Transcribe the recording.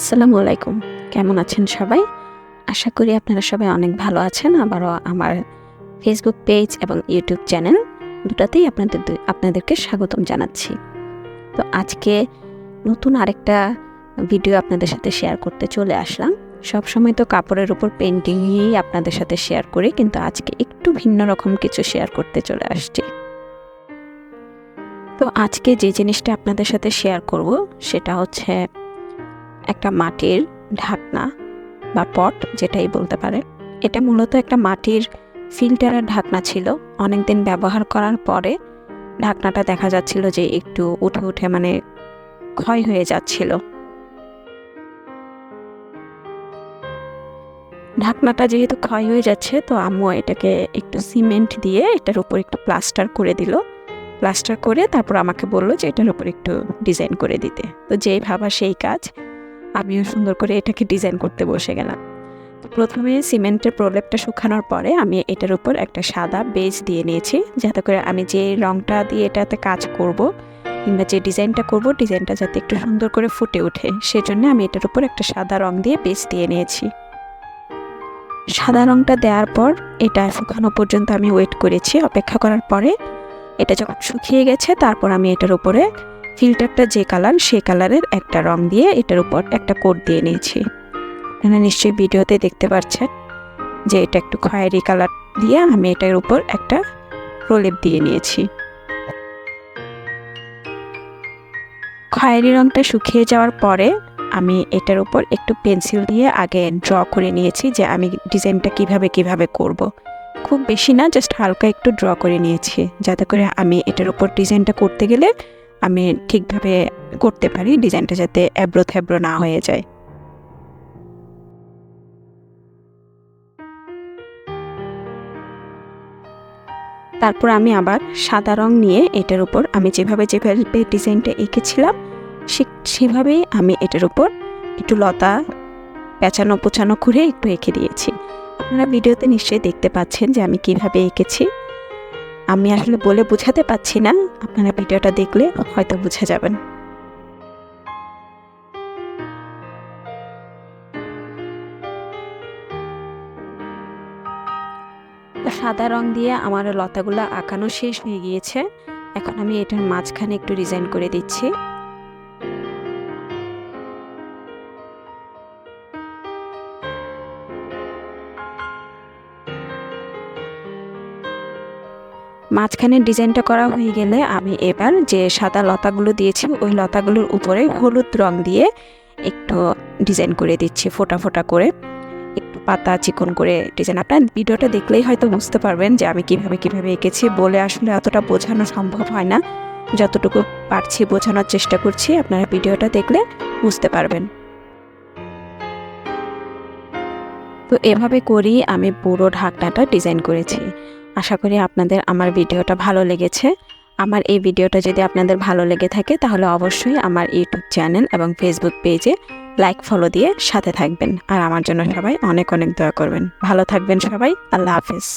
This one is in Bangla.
আসসালামু আলাইকুম। কেমন আছেন সবাই? আশা করি আপনারা সবাই অনেক ভালো আছেন। আবারও আমার ফেসবুক পেজ এবং ইউটিউব চ্যানেল দুটাতেই আপনাদেরকে স্বাগতম জানাচ্ছি। তো আজকে নতুন আরেকটা ভিডিও আপনাদের সাথে শেয়ার করতে চলে আসলাম। সবসময় তো কাপড়ের উপর পেন্টিংই আপনাদের সাথে শেয়ার করি, কিন্তু আজকে একটু ভিন্ন রকম কিছু শেয়ার করতে চলে আসছি। তো আজকে যে জিনিসটা আপনাদের সাথে শেয়ার করব সেটা হচ্ছে একটা মাটির ঢাকনা বা পট, যেটাই বলতে পারে। এটা মূলত একটা মাটির ফিল্টারের ঢাকনা ছিল। অনেকদিন ব্যবহার করার পরে ঢাকনাটা দেখা যাচ্ছিল যে একটু উঠে উঠে ক্ষয় হয়ে যাচ্ছিল। ঢাকনাটা যেহেতু ক্ষয় হয়ে যাচ্ছে, তো আম্মু এটাকে একটু সিমেন্ট দিয়ে এটার উপর একটু প্লাস্টার করে দিল। প্লাস্টার করে তারপর আমাকে বলল যে এটার উপর একটু ডিজাইন করে দিতে। তো যেই ভাবা সেই কাজ, আমিও সুন্দর করে এটাকে ডিজাইন করতে বসে গেলাম। তো প্রথমে সিমেন্টের প্রলেপটা শুকানোর পরে আমি এটার উপর একটা সাদা বেজ দিয়ে নিয়েছি, যাতে করে আমি যে রংটা দিয়ে এটাতে কাজ করব কিংবা যে ডিজাইনটা করব, ডিজাইনটা যাতে একটু সুন্দর করে ফুটে ওঠে, সেজন্য আমি এটার উপর একটা সাদা রং দিয়ে বেজ দিয়ে নিয়েছি। সাদা রংটা দেওয়ার পর এটা শুকানো পর্যন্ত আমি ওয়েট করেছি। অপেক্ষা করার পরে এটা যখন শুকিয়ে গেছে, তারপর আমি এটার উপরে ফিল্টারটা যে কালার, সেই কালারের একটা রং দিয়ে এটার উপর একটা কোট দিয়ে নিয়েছি। আপনারা নিশ্চয়ই ভিডিওতে দেখতে পাচ্ছেন যে এটা একটু খয়েরি কালার দিয়ে আমি এটার উপর একটা প্রলেপ দিয়ে নিয়েছি। খয়েরি রংটা শুকিয়ে যাওয়ার পরে আমি এটার উপর একটু পেন্সিল দিয়ে আগে ড্র করে নিয়েছি যে আমি ডিজাইনটা কিভাবে করব। খুব বেশি না, জাস্ট হালকা একটু ড্র করে নিয়েছি, যাতে করে আমি এটার উপর ডিজাইনটা করতে গেলে আমি ঠিকভাবে করতে পারি, ডিজাইনটা যাতে এবড়ো থেবড়ো না হয়ে যায়। তারপর আমি আবার সাদা রং নিয়ে এটার উপর আমি যেভাবে ডিজাইনটা এঁকেছিলাম সেভাবেই আমি এটার উপর একটু লতা পেঁচানো পোচানো করে একটু এঁকে দিয়েছি। আপনারা ভিডিওতে নিশ্চয়ই দেখতে পাচ্ছেন যে আমি কিভাবে এঁকেছি। আমি আসলে বলে বোঝাতে পারছি না, আপনারা ভিডিওটা দেখলে হয়তো বুঝে যাবেন। সাদা রং দিয়ে আমার লতাগুলো আঁকানো শেষ হয়ে গিয়েছে। এখন আমি এটার মাঝখানে একটু ডিজাইন করে দিচ্ছি। মাঝখানে ডিজাইনটা করা হয়ে গেলে আমি এবার যে সাদা লতাগুলো দিয়েছি ওই লতাগুলোর উপরে হলুদ রং দিয়ে একটু ডিজাইন করে দিচ্ছি, ফোটা ফোটা করে একটু পাতা চিকন করে ডিজাইন। আপনার ভিডিওটা দেখলেই হয়তো বুঝতে পারবেন যে আমি কিভাবে এঁকেছি। বলে আসলে এতটা বোঝানো সম্ভব হয় না, যতটুকু পারছি বোঝানোর চেষ্টা করছি, আপনারা ভিডিওটা দেখলে বুঝতে পারবেন। তো এভাবে করেই আমি পুরো ঢাকনাটা ডিজাইন করেছি। আশা করি আপনাদের আমার ভিডিওটা ভালো লেগেছে। আমার এই ভিডিওটা যদি আপনাদের ভালো লেগে থাকে, তাহলে অবশ্যই আমার ইউটিউব চ্যানেল এবং ফেসবুক পেজে লাইক ফলো দিয়ে সাথে থাকবেন। আর আমার জন্য সবাই অনেক দোয়া করবেন। ভালো থাকবেন সবাই। আল্লাহ হাফেজ।